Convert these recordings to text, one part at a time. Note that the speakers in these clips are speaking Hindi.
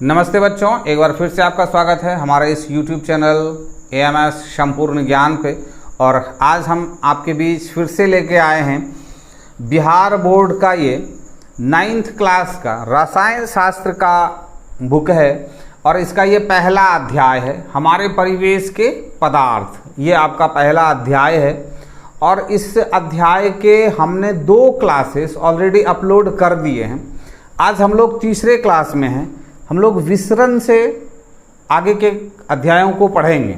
नमस्ते बच्चों, एक बार फिर से आपका स्वागत है हमारे इस YouTube चैनल AMS संपूर्ण ज्ञान पे। और आज हम आपके बीच फिर से लेके आए हैं बिहार बोर्ड का ये 9th क्लास का रसायन शास्त्र का बुक है और इसका ये पहला अध्याय है हमारे परिवेश के पदार्थ। ये आपका पहला अध्याय है और इस अध्याय के हमने 2 क्लासेस ऑलरेडी अपलोड कर दिए हैं। आज हम लोग तीसरे क्लास में हैं। हम लोग विसरण से आगे के अध्यायों को पढ़ेंगे।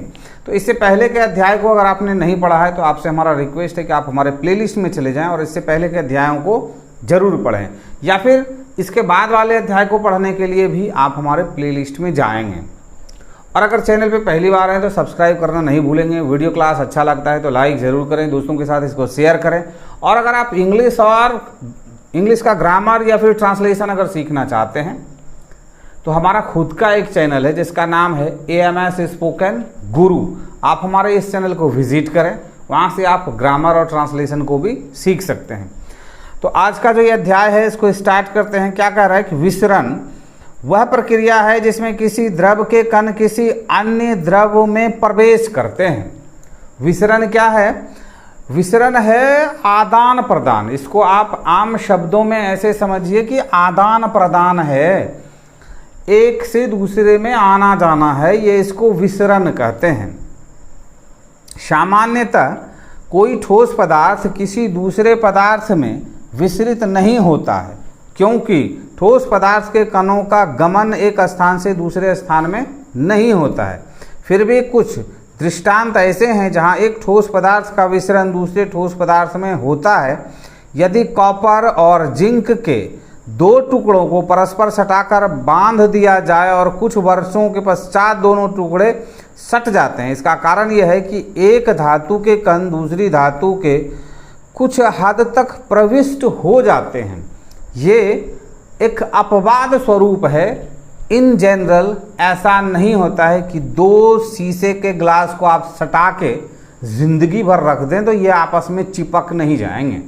तो इससे पहले के अध्याय को अगर आपने नहीं पढ़ा है तो आपसे हमारा रिक्वेस्ट है कि आप हमारे प्लेलिस्ट में चले जाएं और इससे पहले के अध्यायों को जरूर पढ़ें, या फिर इसके बाद वाले अध्याय को पढ़ने के लिए भी आप हमारे प्लेलिस्ट में जाएंगे। और अगर चैनल पे पहली बार हैं तो सब्सक्राइब करना नहीं भूलेंगे। वीडियो क्लास अच्छा लगता है तो लाइक ज़रूर करें, दोस्तों के साथ इसको शेयर करें। और अगर आप इंग्लिश का ग्रामर या फिर ट्रांसलेशन अगर सीखना चाहते हैं तो हमारा खुद का एक चैनल है जिसका नाम है AMS स्पोकन गुरु। आप हमारे इस चैनल को विजिट करें, वहाँ से आप ग्रामर और ट्रांसलेशन को भी सीख सकते हैं। तो आज का जो ये अध्याय है इसको स्टार्ट करते हैं। क्या कह रहा है कि विसरण वह प्रक्रिया है जिसमें किसी द्रव के कण किसी अन्य द्रव में प्रवेश करते हैं। विसरण क्या है? विसरण है आदान प्रदान। इसको आप आम शब्दों में ऐसे समझिए कि आदान प्रदान है, एक से दूसरे में आना जाना है, ये इसको विसरण कहते हैं। सामान्यतः कोई ठोस पदार्थ किसी दूसरे पदार्थ में विसरित नहीं होता है, क्योंकि ठोस पदार्थ के कणों का गमन एक स्थान से दूसरे स्थान में नहीं होता है। फिर भी कुछ दृष्टांत ऐसे हैं जहां एक ठोस पदार्थ का विसरण दूसरे ठोस पदार्थ में होता है। यदि कॉपर और जिंक के 2 टुकड़ों को परस्पर सटाकर बांध दिया जाए और कुछ वर्षों के पश्चात दोनों टुकड़े सट जाते हैं, इसका कारण यह है कि एक धातु के कण दूसरी धातु के कुछ हद तक प्रविष्ट हो जाते हैं। ये एक अपवाद स्वरूप है। इन जनरल ऐसा नहीं होता है कि 2 शीशे के ग्लास को आप सटा के जिंदगी भर रख दें तो ये आपस में चिपक नहीं जाएंगे।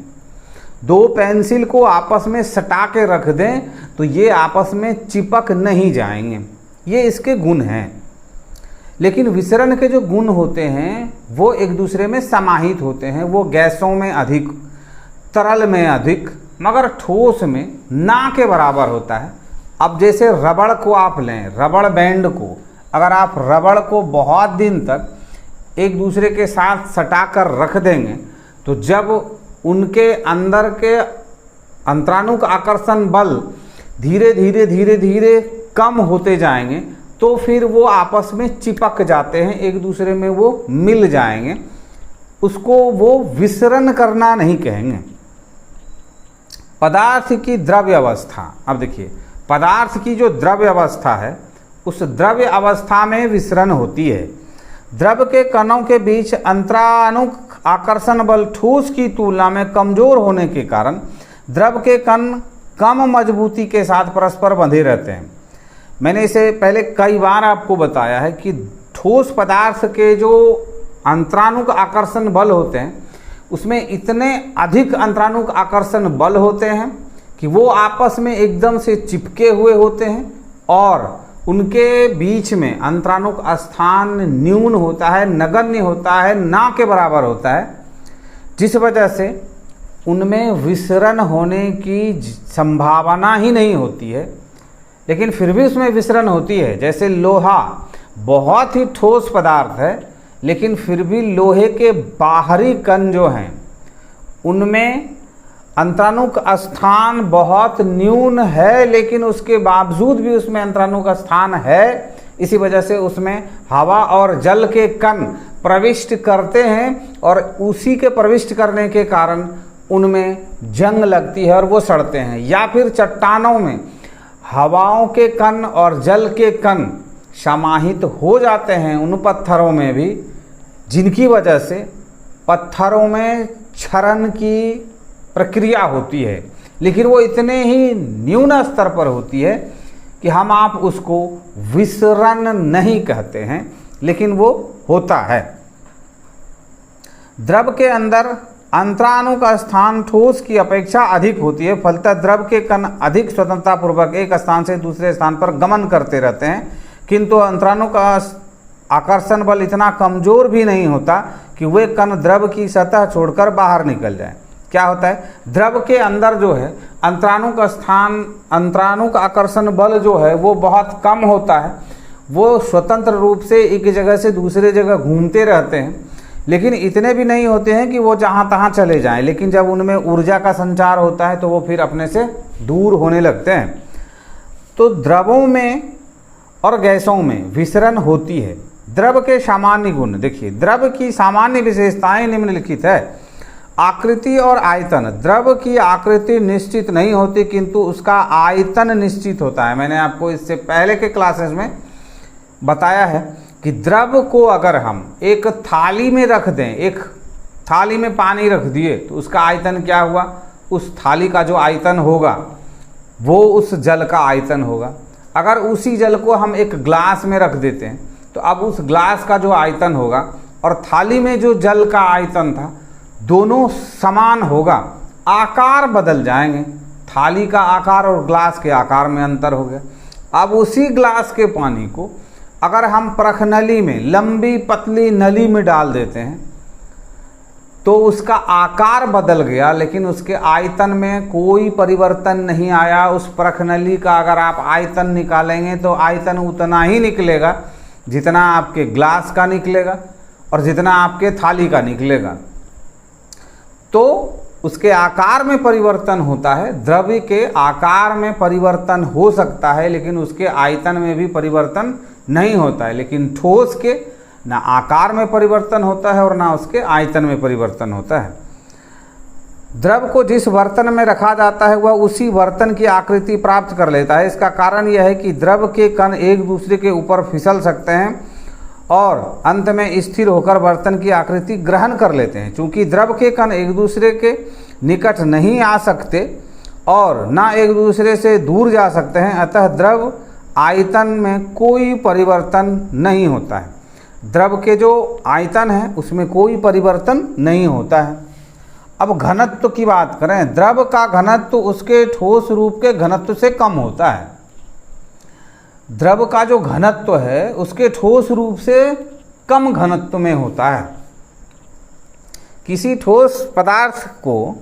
2 पेंसिल को आपस में सटा के रख दें तो ये आपस में चिपक नहीं जाएंगे। ये इसके गुण हैं। लेकिन विसरण के जो गुण होते हैं वो एक दूसरे में समाहित होते हैं। वो गैसों में अधिक, तरल में अधिक, मगर ठोस में ना के बराबर होता है। अब जैसे रबड़ को आप लें, रबड़ बैंड को, अगर आप रबड़ को बहुत दिन तक एक दूसरे के साथ सटा कर रख देंगे तो जब उनके अंदर के अंतराणुक आकर्षण बल धीरे धीरे कम होते जाएंगे तो फिर वो आपस में चिपक जाते हैं, एक दूसरे में वो मिल जाएंगे। उसको वो विसरण करना नहीं कहेंगे। पदार्थ की द्रव्य अवस्था, अब देखिए पदार्थ की जो द्रव्य अवस्था है उस द्रव्य अवस्था में विसरण होती है। द्रव के कणों के बीच अंतराणुक आकर्षण बल ठोस की तुलना में कमजोर होने के कारण द्रव के कण कम मजबूती के साथ परस्पर बंधे रहते हैं। मैंने इसे पहले कई बार आपको बताया है कि ठोस पदार्थ के जो अंतराणुक आकर्षण बल होते हैं उसमें इतने अधिक अंतराणुक आकर्षण बल होते हैं कि वो आपस में एकदम से चिपके हुए होते हैं और उनके बीच में अंतराणुक स्थान न्यून होता है, नगण्य होता है, ना के बराबर होता है, जिस वजह से उनमें विसरण होने की संभावना ही नहीं होती है। लेकिन फिर भी उसमें विसरण होती है। जैसे लोहा बहुत ही ठोस पदार्थ है लेकिन फिर भी लोहे के बाहरी कण जो हैं उनमें अंतराणुक स्थान बहुत न्यून है, लेकिन उसके बावजूद भी उसमें अंतराणुक स्थान है। इसी वजह से उसमें हवा और जल के कण प्रविष्ट करते हैं और उसी के प्रविष्ट करने के कारण उनमें जंग लगती है और वो सड़ते हैं। या फिर चट्टानों में हवाओं के कण और जल के कण समाहित हो जाते हैं उन पत्थरों में भी, जिनकी वजह से पत्थरों में क्षरण की प्रक्रिया होती है, लेकिन वो इतने ही न्यून स्तर पर होती है कि हम आप उसको विसरण नहीं कहते हैं, लेकिन वो होता है। द्रव के अंदर अंतराणु का स्थान ठोस की अपेक्षा अधिक होती है, फलतः द्रव के कण अधिक स्वतंत्रता पूर्वक एक स्थान से दूसरे स्थान पर गमन करते रहते हैं, किंतु अंतराणु का आकर्षण बल इतना कमजोर भी नहीं होता कि वे कण द्रव की सतह छोड़कर बाहर निकल जाएं। क्या होता है, द्रव के अंदर जो है अंतराणु का स्थान, अंतराणु का आकर्षण बल जो है वो बहुत कम होता है, वो स्वतंत्र रूप से एक जगह से दूसरे जगह घूमते रहते हैं, लेकिन इतने भी नहीं होते हैं कि वो जहाँ तहाँ चले जाएं, लेकिन जब उनमें ऊर्जा का संचार होता है तो वो फिर अपने से दूर होने लगते हैं। तो द्रवों में और गैसों में विसरण होती है। द्रव के सामान्य गुण देखिए, द्रव की सामान्य विशेषताएं निम्नलिखित है। आकृति और आयतन, द्रव की आकृति निश्चित नहीं होती किंतु उसका आयतन निश्चित होता है। मैंने आपको इससे पहले के क्लासेस में बताया है कि द्रव को अगर हम एक थाली में रख दें, एक थाली में पानी रख दिए तो उसका आयतन क्या हुआ, उस थाली का जो आयतन होगा वो उस जल का आयतन होगा। अगर उसी जल को हम एक ग्लास में रख देते हैं तो अब उस ग्लास का जो आयतन होगा और थाली में जो जल का आयतन था दोनों समान होगा, आकार बदल जाएंगे, थाली का आकार और ग्लास के आकार में अंतर हो गया। अब उसी ग्लास के पानी को अगर हम परख नली में, लंबी पतली नली में डाल देते हैं तो उसका आकार बदल गया, लेकिन उसके आयतन में कोई परिवर्तन नहीं आया। उस परख नली का अगर आप आयतन निकालेंगे तो आयतन उतना ही निकलेगा जितना आपके ग्लास का निकलेगा और जितना आपके थाली का निकलेगा। तो उसके आकार में परिवर्तन होता है, द्रव्य के आकार में परिवर्तन हो सकता है लेकिन उसके आयतन में भी परिवर्तन नहीं होता है। लेकिन ठोस के ना आकार में परिवर्तन होता है और ना उसके आयतन में परिवर्तन होता है। द्रव को जिस बर्तन में रखा जाता है वह उसी बर्तन की आकृति प्राप्त कर लेता है। इसका कारण यह है कि द्रव के कण एक दूसरे के ऊपर फिसल सकते हैं और अंत में स्थिर होकर बर्तन की आकृति ग्रहण कर लेते हैं। चूंकि द्रव के कण एक दूसरे के निकट नहीं आ सकते और ना एक दूसरे से दूर जा सकते हैं, अतः द्रव आयतन में कोई परिवर्तन नहीं होता है। द्रव के जो आयतन है उसमें कोई परिवर्तन नहीं होता है। अब घनत्व की बात करें, द्रव का घनत्व उसके ठोस रूप के घनत्व से कम होता है। द्रव का जो घनत्व है उसके ठोस रूप से कम घनत्व में होता है। किसी ठोस पदार्थ को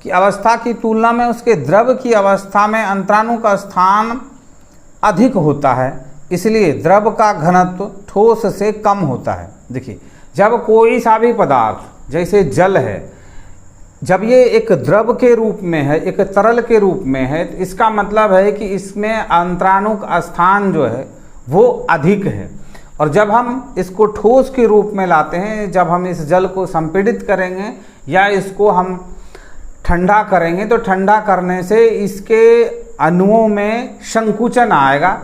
की अवस्था की तुलना में उसके द्रव की अवस्था में अंतराणु का स्थान अधिक होता है, इसलिए द्रव का घनत्व ठोस से कम होता है। देखिए, जब कोई सा भी पदार्थ जैसे जल है, जब ये एक द्रव के रूप में है, एक तरल के रूप में है, तो इसका मतलब है कि इसमें अंतराणु का स्थान जो है वो अधिक है। और जब हम इसको ठोस के रूप में लाते हैं, जब हम इस जल को संपीड़ित करेंगे या इसको हम ठंडा करेंगे तो ठंडा करने से इसके अणुओं में संकुचन आएगा,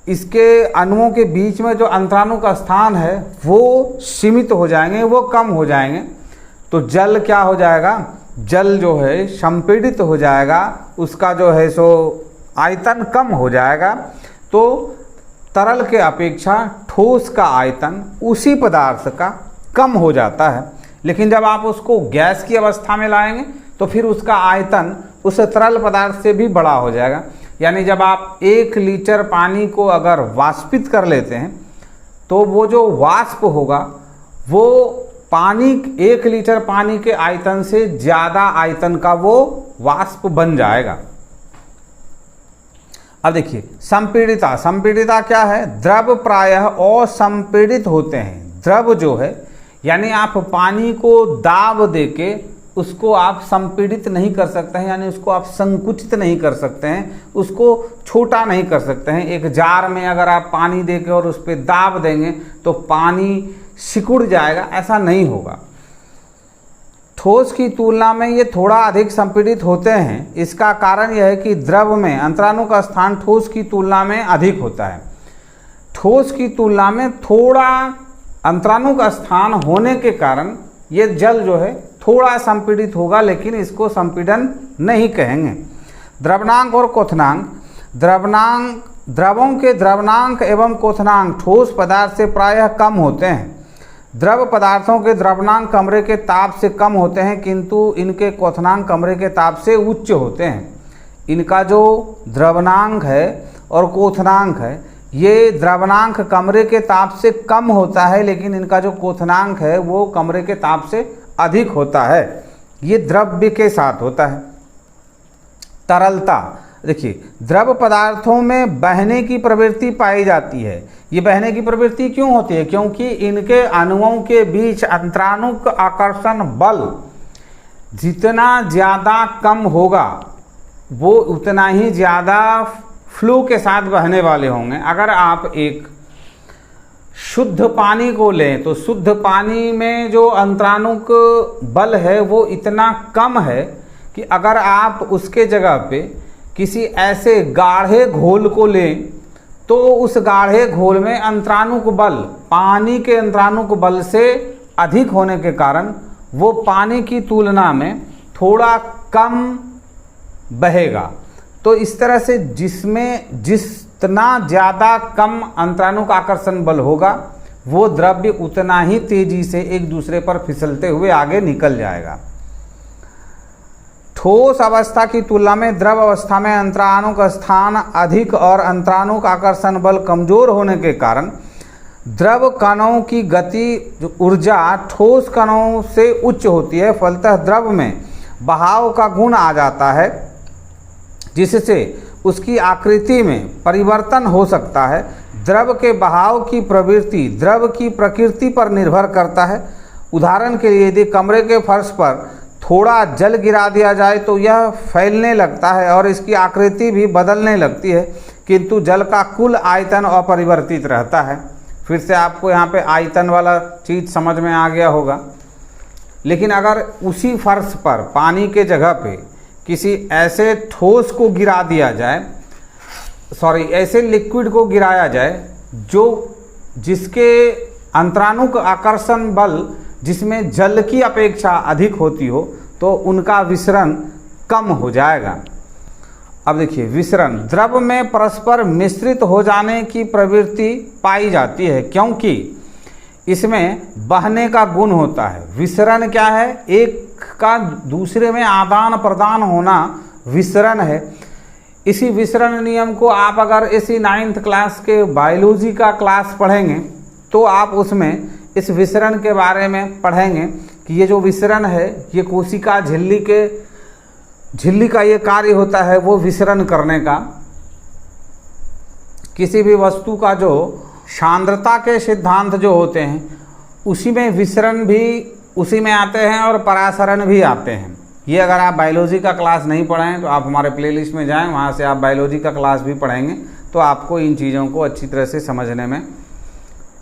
इसके अणुओं के बीच में जो अंतराणु का स्थान है वो सीमित हो जाएंगे, वो कम हो जाएंगे। तो जल क्या हो जाएगा, जल जो है संपीड़ित हो जाएगा, उसका जो है सो आयतन कम हो जाएगा। तो तरल के अपेक्षा ठोस का आयतन उसी पदार्थ का कम हो जाता है। लेकिन जब आप उसको गैस की अवस्था में लाएंगे तो फिर उसका आयतन उस तरल पदार्थ से भी बड़ा हो जाएगा। यानी जब आप 1 लीटर पानी को अगर वाष्पित कर लेते हैं तो वो जो वाष्प होगा वो पानी 1 लीटर पानी के आयतन से ज़्यादा आयतन का वो वाष्प बन जाएगा। अब देखिए, संपीड़िता, संपीड़िता क्या है, द्रव प्रायः असंपीड़ित होते हैं। द्रव जो है यानी आप पानी को दाब देके उसको आप संपीड़ित नहीं कर सकते हैं, यानी उसको आप संकुचित नहीं कर सकते हैं, उसको छोटा नहीं कर सकते हैं। एक जार में अगर आप पानी देके और उस पर दाब देंगे तो पानी सिकुड़ जाएगा, ऐसा नहीं होगा। ठोस की तुलना में ये थोड़ा अधिक संपीड़ित होते हैं। इसका कारण यह है कि द्रव में अंतराणु का स्थान ठोस की तुलना में अधिक होता है। ठोस की तुलना में थोड़ा अंतराणु का स्थान होने के कारण ये जल जो है थोड़ा संपीड़ित होगा, लेकिन इसको संपीड़न नहीं कहेंगे। द्रवणांक और क्वथनांक, द्रवों के द्रवणांक एवं क्वथनांक ठोस पदार्थ से प्रायः कम होते हैं। द्रव पदार्थों के द्रवणांक कमरे के ताप से कम होते हैं, किंतु इनके क्वथनांक कमरे के ताप से उच्च होते हैं। इनका जो द्रवणांक है और क्वथनांक है, ये द्रवणांक कमरे के ताप से कम होता है, लेकिन इनका जो क्वथनांक है वो कमरे के ताप से अधिक होता है। ये द्रव्य के साथ होता है। तरलता, देखिए द्रव पदार्थों में बहने की प्रवृत्ति पाई जाती है। ये बहने की प्रवृत्ति क्यों होती है? क्योंकि इनके अणुओं के बीच अंतराणुक आकर्षण बल जितना ज़्यादा कम होगा वो उतना ही ज़्यादा फ्लो के साथ बहने वाले होंगे। अगर आप एक शुद्ध पानी को लें तो शुद्ध पानी में जो अंतराणुक बल है वो इतना कम है कि अगर आप उसके जगह पे किसी ऐसे गाढ़े घोल को लें तो उस गाढ़े घोल में अंतराणुक बल पानी के अंतराणुक बल से अधिक होने के कारण वो पानी की तुलना में थोड़ा कम बहेगा। तो इस तरह से जितना ज़्यादा कम अंतराणुक आकर्षण बल होगा वो द्रव्य उतना ही तेजी से एक दूसरे पर फिसलते हुए आगे निकल जाएगा। ठोस अवस्था की तुलना में द्रव अवस्था में अंतराणुक स्थान अधिक और अंतराणुक आकर्षण बल कमजोर होने के कारण द्रव कणों की गति ऊर्जा ठोस कणों से उच्च होती है। फलतः द्रव में बहाव का गुण आ जाता है, जिससे उसकी आकृति में परिवर्तन हो सकता है। द्रव के बहाव की प्रवृत्ति द्रव की प्रकृति पर निर्भर करता है। उदाहरण के लिए यदि कमरे के फर्श पर थोड़ा जल गिरा दिया जाए तो यह फैलने लगता है और इसकी आकृति भी बदलने लगती है, किंतु जल का कुल आयतन अपरिवर्तित रहता है। फिर से आपको यहाँ पे आयतन वाला चीज़ समझ में आ गया होगा। लेकिन अगर उसी फर्श पर पानी के जगह पे किसी ऐसे ठोस को गिरा दिया जाए, ऐसे लिक्विड को गिराया जाए जिसके अंतराणुक आकर्षण बल जिसमें जल की अपेक्षा अधिक होती हो तो उनका विसरण कम हो जाएगा। अब देखिए विसरण, द्रव में परस्पर मिश्रित हो जाने की प्रवृत्ति पाई जाती है क्योंकि इसमें बहने का गुण होता है। विसरण क्या है? एक का दूसरे में आदान प्रदान होना विसरण है। इसी विसरण नियम को आप अगर इसी 9th क्लास के बायोलॉजी का क्लास पढ़ेंगे तो आप उसमें इस विसरण के बारे में पढ़ेंगे कि ये जो विसरण है ये कोशिका झिल्ली का ये कार्य होता है वो विसरण करने का। किसी भी वस्तु का जो सांद्रता के सिद्धांत जो होते हैं उसी में विसरण भी उसी में आते हैं और परासरण भी आते हैं। ये अगर आप बायोलॉजी का क्लास नहीं पढ़े हैं तो आप हमारे प्लेलिस्ट में जाएं, वहाँ से आप बायोलॉजी का क्लास भी पढ़ेंगे तो आपको इन चीज़ों को अच्छी तरह से समझने में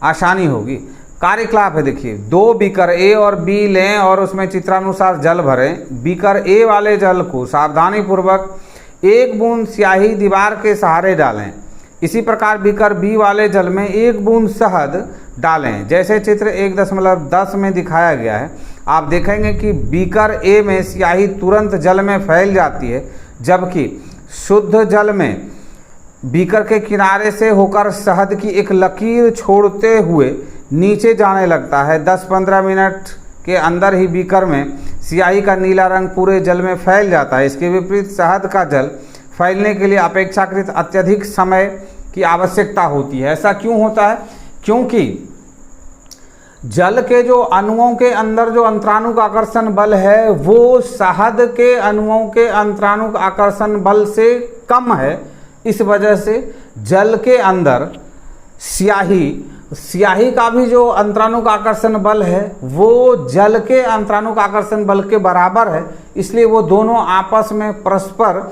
आसानी होगी। कार्यकलाप है, देखिए 2 बीकर ए और बी लें और उसमें चित्रानुसार जल भरें। बीकर ए वाले जल को सावधानी पूर्वक 1 बूंद स्याही दीवार के सहारे डालें। इसी प्रकार बीकर बी वाले जल में 1 बूंद शहद डालें, जैसे चित्र 1.10 में दिखाया गया है। आप देखेंगे कि बीकर ए में स्याही तुरंत जल में फैल जाती है, जबकि शुद्ध जल में बीकर के किनारे से होकर शहद की एक लकीर छोड़ते हुए नीचे जाने लगता है। 10-15 मिनट के अंदर ही बीकर में स्याही का नीला रंग पूरे जल में फैल जाता है। इसके विपरीत शहद का जल फैलने के लिए अपेक्षाकृत अत्यधिक समय की आवश्यकता होती है। ऐसा क्यों होता है? क्योंकि जल के जो अणुओं के अंदर जो अंतराणुक आकर्षण बल है वो शहद के अणुओं के अंतराणुक आकर्षण बल से कम है। इस वजह से जल के अंदर स्याही का भी जो अंतराणुक आकर्षण बल है वो जल के अंतराणुक आकर्षण बल के बराबर है। इसलिए वो दोनों आपस में परस्पर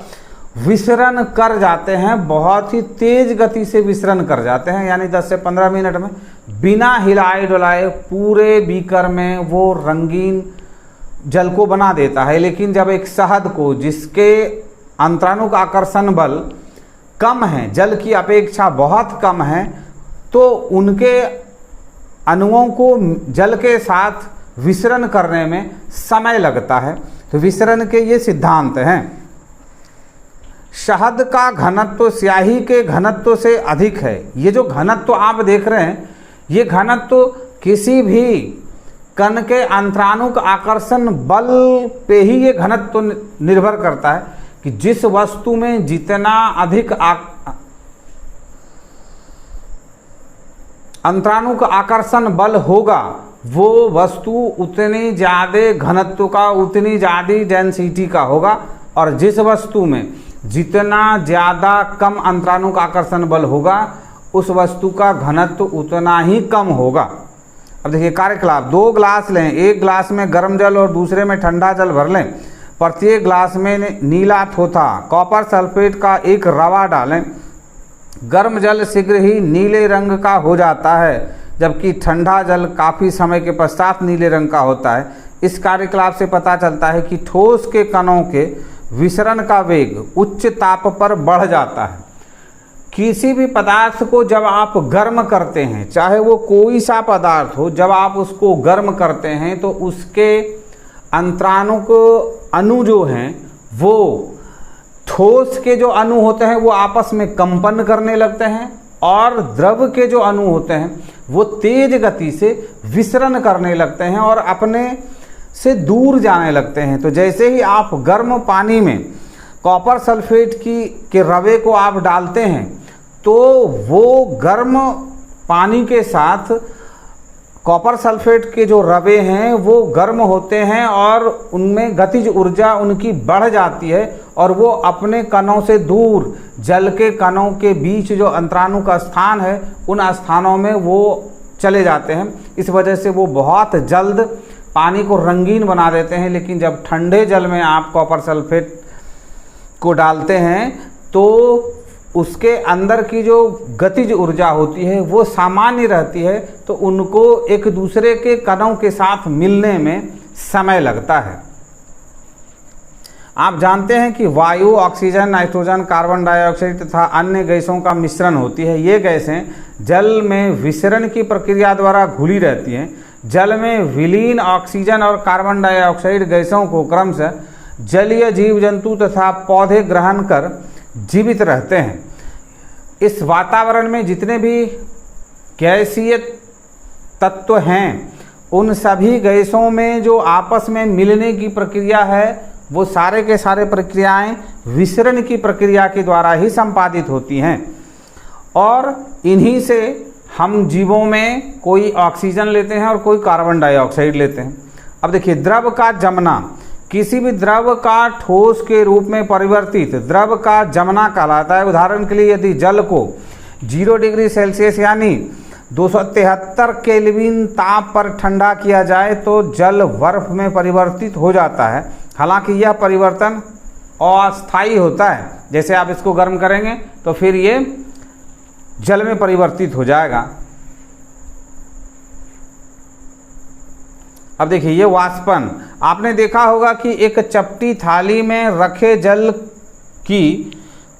विसरण कर जाते हैं, बहुत ही तेज गति से विसरण कर जाते हैं। यानी 10 से 15 मिनट में बिना हिलाए डुलाए पूरे बीकर में वो रंगीन जल को बना देता है। लेकिन जब एक शहद को जिसके अंतराणुक आकर्षण बल कम है, जल की अपेक्षा बहुत कम है, तो उनके अणुओं को जल के साथ विसरण करने में समय लगता है। तो विसरण के ये सिद्धांत हैं। शहद का घनत्व स्याही के घनत्व से अधिक है। ये जो घनत्व आप देख रहे हैं ये घनत्व किसी भी कण के अंतरानुक आकर्षण बल पे ही ये घनत्व तो निर्भर करता है कि जिस वस्तु में जितना अधिक अंतरानुक आकर्षण बल होगा वो वस्तु उतनी ज़्यादा घनत्व का, उतनी ज़्यादा डेंसिटी का होगा, और जिस वस्तु में जितना ज़्यादा कम अंतरानुक आकर्षण बल होगा उस वस्तु का घनत्व उतना ही कम होगा। अब देखिए कार्यकलाप, 2 ग्लास लें, एक ग्लास में गर्म जल और दूसरे में ठंडा जल भर लें, प्रत्येक ग्लास में नीला थोथा कॉपर सल्फेट का एक रवा डालें। गर्म जल शीघ्र ही नीले रंग का हो जाता है जबकि ठंडा जल काफ़ी समय के पश्चात नीले रंग का होता है। इस कार्यकलाप से पता चलता है कि ठोस के कणों के विसरण का वेग उच्च ताप पर बढ़ जाता है। किसी भी पदार्थ को जब आप गर्म करते हैं, चाहे वो कोई सा पदार्थ हो, जब आप उसको गर्म करते हैं तो उसके अंतरानुक अणु जो हैं वो ठोस के जो अणु होते हैं वो आपस में कंपन करने लगते हैं, और द्रव के जो अणु होते हैं वो तेज गति से विसरण करने लगते हैं और अपने से दूर जाने लगते हैं। तो जैसे ही आप गर्म पानी में कॉपर सल्फेट के रवे को आप डालते हैं तो वो गर्म पानी के साथ कॉपर सल्फेट के जो रवे हैं वो गर्म होते हैं और उनमें गतिज ऊर्जा उनकी बढ़ जाती है और वो अपने कणों से दूर जल के कणों के बीच जो अंतराणु का स्थान है उन स्थानों में वो चले जाते हैं। इस वजह से वो बहुत जल्द पानी को रंगीन बना देते हैं। लेकिन जब ठंडे जल में आप कॉपर सल्फेट को डालते हैं तो उसके अंदर की जो गतिज ऊर्जा होती है वो सामान्य रहती है, तो उनको एक दूसरे के कणों के साथ मिलने में समय लगता है। आप जानते हैं कि वायु, ऑक्सीजन, नाइट्रोजन, कार्बन डाइऑक्साइड तथा अन्य गैसों का मिश्रण होती है। ये गैसें जल में विसरण की प्रक्रिया द्वारा घुली रहती हैं। जल में विलीन ऑक्सीजन और कार्बन डाइऑक्साइड गैसों को क्रमशः जलीय जीव जंतु तथा पौधे ग्रहण कर जीवित रहते हैं। इस वातावरण में जितने भी गैसीय तत्व हैं उन सभी गैसों में जो आपस में मिलने की प्रक्रिया है वो सारे के सारे प्रक्रियाएं विसरण की प्रक्रिया के द्वारा ही संपादित होती हैं, और इन्हीं से हम जीवों में कोई ऑक्सीजन लेते हैं और कोई कार्बन डाइऑक्साइड लेते हैं। अब देखिए, द्रव का जमना, किसी भी द्रव का ठोस के रूप में परिवर्तित द्रव का जमना कहलाता है। उदाहरण के लिए यदि जल को 0 डिग्री सेल्सियस यानी 273 केल्विन ताप पर ठंडा किया जाए तो जल बर्फ में परिवर्तित हो जाता है। हालांकि यह परिवर्तन अस्थायी होता है, जैसे आप इसको गर्म करेंगे तो फिर ये जल में परिवर्तित हो जाएगा। अब देखिए, ये वाष्पन, आपने देखा होगा कि एक चपटी थाली में रखे जल की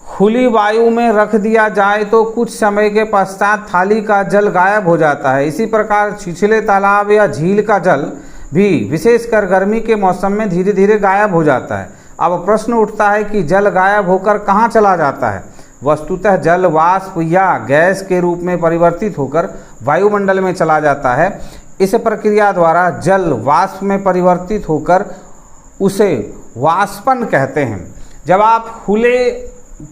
खुली वायु में रख दिया जाए तो कुछ समय के पश्चात थाली का जल गायब हो जाता है। इसी प्रकार छिछले तालाब या झील का जल भी विशेषकर गर्मी के मौसम में धीरे धीरे गायब हो जाता है। अब प्रश्न उठता है कि जल गायब होकर कहाँ चला जाता है। वस्तुतः जल वाष्प या गैस के रूप में परिवर्तित होकर वायुमंडल में चला जाता है। इस प्रक्रिया द्वारा जल वाष्प में परिवर्तित होकर उसे वाष्पन कहते हैं। जब आप खुले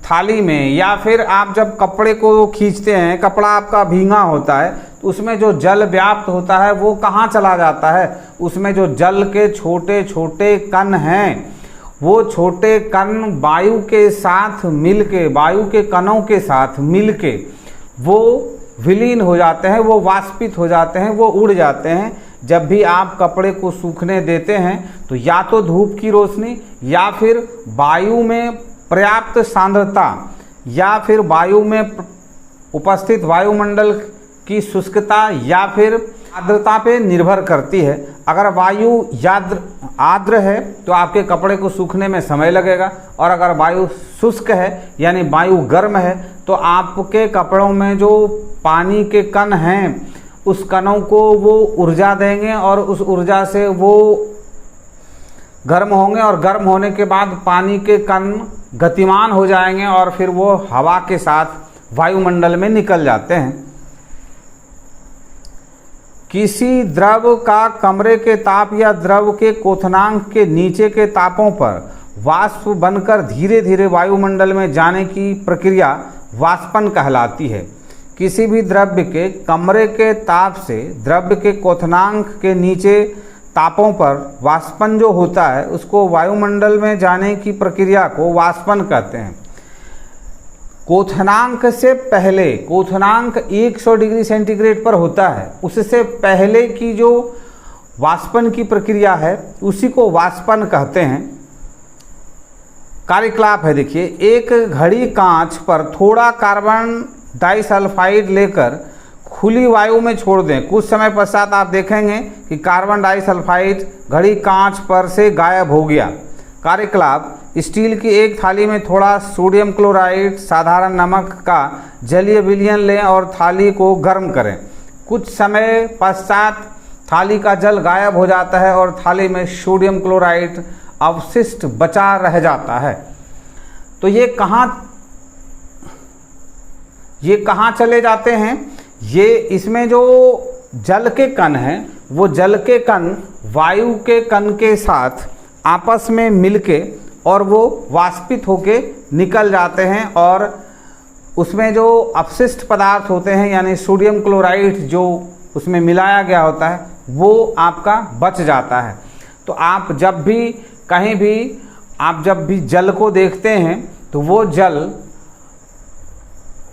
थाली में या फिर आप जब कपड़े को खींचते हैं, कपड़ा आपका भींगा होता है तो उसमें जो जल व्याप्त होता है वो कहाँ चला जाता है, उसमें जो जल के छोटे छोटे कण हैं वो छोटे कण वायु के साथ मिलके, वायु के कणों के साथ मिलके वो विलीन हो जाते हैं, वो वाष्पित हो जाते हैं, वो उड़ जाते हैं। जब भी आप कपड़े को सूखने देते हैं तो या तो धूप की रोशनी या फिर वायु में पर्याप्त सांद्रता या फिर वायु में उपस्थित वायुमंडल की शुष्कता या फिर आर्द्रता पे निर्भर करती है। अगर वायु आर्द्र है तो आपके कपड़े को सूखने में समय लगेगा, और अगर वायु शुष्क है यानी वायु गर्म है तो आपके कपड़ों में जो पानी के कण हैं उस कणों को वो ऊर्जा देंगे और उस ऊर्जा से वो गर्म होंगे, और गर्म होने के बाद पानी के कण गतिमान हो जाएंगे और फिर वो हवा के साथ वायुमंडल में निकल जाते हैं। किसी द्रव का कमरे के ताप या द्रव के क्वथनांक के नीचे के तापों पर वाष्प बनकर धीरे धीरे वायुमंडल में जाने की प्रक्रिया वाष्पन कहलाती है। किसी भी द्रव्य के कमरे के ताप से द्रव्य के क्वथनांक के नीचे तापों पर वाष्पन जो होता है उसको वायुमंडल में जाने की प्रक्रिया को वाष्पन कहते हैं। क्वथनांक से पहले, क्वथनांक 100 डिग्री सेंटीग्रेड पर होता है, उससे पहले की जो वाष्पन की प्रक्रिया है उसी को वाष्पन कहते हैं। कार्यकलाप है, देखिए, एक घड़ी कांच पर थोड़ा कार्बन डाइसल्फाइड लेकर खुली वायु में छोड़ दें। कुछ समय पश्चात आप देखेंगे कि कार्बन डाइसल्फाइड घड़ी कांच पर से गायब हो गया। कार्यकलाप, स्टील की एक थाली में थोड़ा सोडियम क्लोराइड साधारण नमक का जलीय विलयन लें और थाली को गर्म करें। कुछ समय पश्चात थाली का जल गायब हो जाता है और थाली में सोडियम क्लोराइड अवशिष्ट बचा रह जाता है। तो ये कहाँ चले जाते हैं? ये इसमें जो जल के कण हैं वो जल के कण वायु के कण के साथ आपस में मिलके और वो वाष्पित होके निकल जाते हैं और उसमें जो अपशिष्ट पदार्थ होते हैं यानी सोडियम क्लोराइड जो उसमें मिलाया गया होता है वो आपका बच जाता है। तो आप जब भी कहीं भी जल को देखते हैं तो वो जल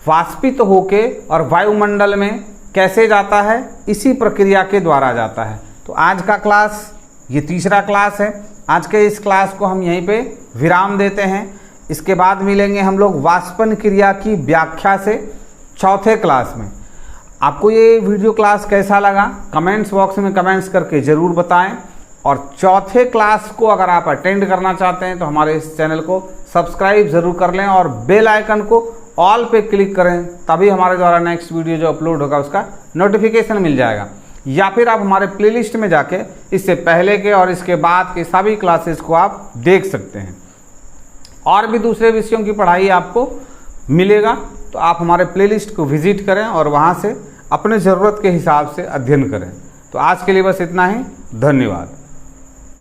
वाष्पित होके और वायुमंडल में कैसे जाता है? इसी प्रक्रिया के द्वारा जाता है। तो आज का क्लास ये तीसरा क्लास है। आज के इस क्लास को हम यहीं पे विराम देते हैं। इसके बाद मिलेंगे हम लोग वाष्पन क्रिया की व्याख्या से चौथे क्लास में। आपको ये वीडियो क्लास कैसा लगा कमेंट्स बॉक्स में कमेंट्स करके ज़रूर बताएं। और चौथे क्लास को अगर आप अटेंड करना चाहते हैं तो हमारे इस चैनल को सब्सक्राइब ज़रूर कर लें और बेल आइकन को ऑल पे क्लिक करें, तभी हमारे द्वारा नेक्स्ट वीडियो जो अपलोड होगा उसका नोटिफिकेशन मिल जाएगा। या फिर आप हमारे प्लेलिस्ट में जाके इससे पहले के और इसके बाद के सभी क्लासेस को आप देख सकते हैं। और भी दूसरे विषयों की पढ़ाई आपको मिलेगा, तो आप हमारे प्लेलिस्ट को विजिट करें और वहाँ से अपने ज़रूरत के हिसाब से अध्ययन करें। तो आज के लिए बस इतना ही। धन्यवाद।